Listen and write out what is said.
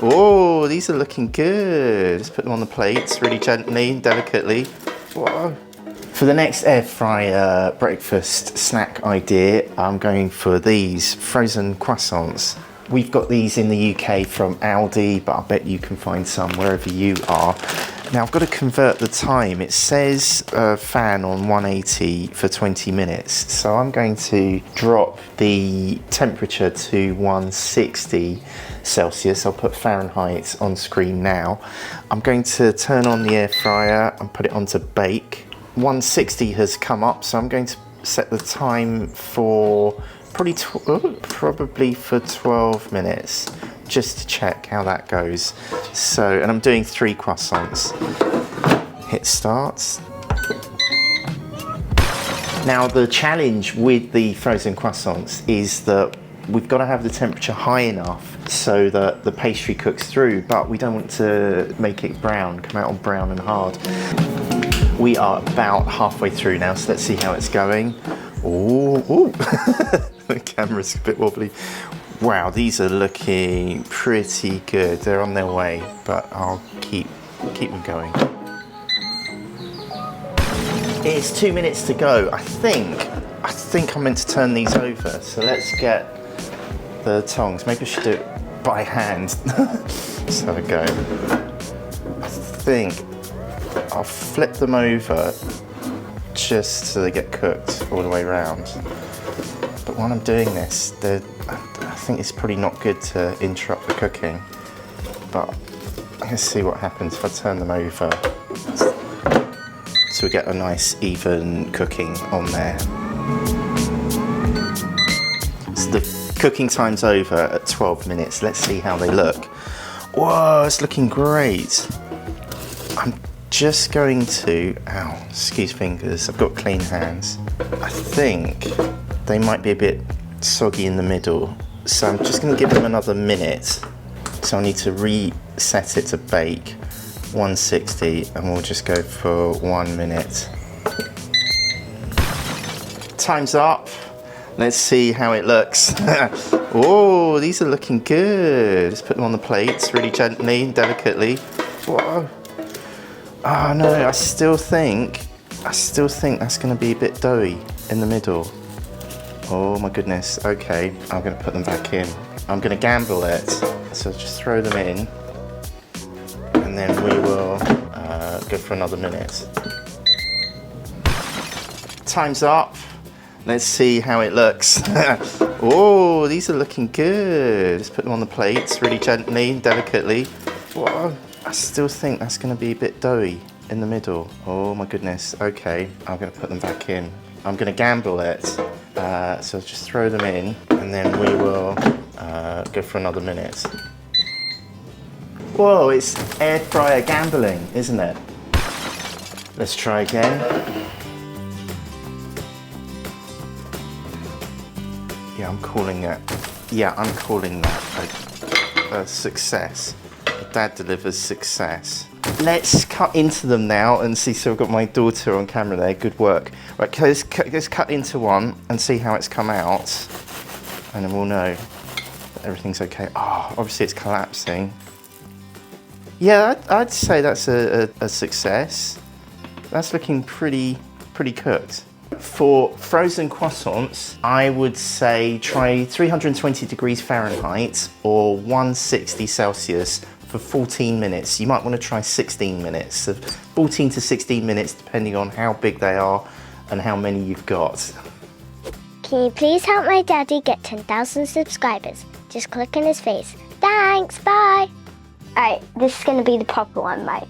Oh, these are looking good. Let's put them on the plates really gently, delicately. Whoa. For the next air fryer breakfast snack idea, I'm going for these frozen croissants. We've got these in the UK from Aldi, but I bet you can find some wherever you are. Now I've got to convert the time. It says fan on 180 for 20 minutes. So I'm going to drop the temperature to 160 Celsius. I'll put Fahrenheit on screen now. I'm going to turn on the air fryer and put it on to bake. 160 has come up, so I'm going to set the time for probably for 12 minutes, just to check how that goes. So, and I'm doing 3 croissants. Hit start. Now the challenge with the frozen croissants is that we've got to have the temperature high enough so that the pastry cooks through, but we don't want to make it brown, come out all brown and hard. We are about halfway through now, so let's see how it's going. Ooh. The camera's a bit wobbly. Wow, these are looking pretty good. They're on their way, but I'll keep them going. It's 2 minutes to go. I think I'm meant to turn these over. So let's get the tongs. Maybe I should do it by hand. Let's have a go. I think I'll flip them over just so they get cooked all the way around. But while I'm doing this, I think it's probably not good to interrupt the cooking. But let's see what happens if I turn them over. So we get a nice even cooking on there. So the cooking time's over at 12 minutes. Let's see how they look. Whoa, it's looking great. I'm just going to, ow, excuse fingers, I've got clean hands. I think they might be a bit soggy in the middle, so I'm just going to give them another minute. So I need to reset it to bake 160, and we'll just go for 1 minute. Time's up. Let's see how it looks. Oh, these are looking good. Let's put them on the plates really gently, delicately. Whoa. Oh no, I still think that's going to be a bit doughy in the middle. Oh my goodness. Okay, I'm going to put them back in. I'm going to gamble it. So just throw them in, and then we will go for another minute. Time's up. Let's see how it looks. Oh, these are looking good. Let's put them on the plates really gently, delicately. Whoa. I still think that's going to be a bit doughy in the middle. Oh my goodness. Okay, I'm going to put them back in. I'm going to gamble it. So just throw them in, and then we will go for another minute. Whoa, it's air fryer gambling, isn't it? Let's try again. Yeah, I'm calling that a success. Dad delivers success. Let's cut into them now and see. So I've got my daughter on camera there. Good work. Right, let's cut into one and see how it's come out, and then we'll know that everything's okay. Oh, obviously it's collapsing. Yeah, I'd say that's a success. That's looking pretty cooked. For frozen croissants, I would say try 320 degrees Fahrenheit or 160 Celsius for 14 minutes. You might want to try 16 minutes, so 14 to 16 minutes depending on how big they are and how many you've got. Can you please help my daddy get 10,000 subscribers? Just click on his face. Thanks, bye! Alright, this is going to be the proper one, right?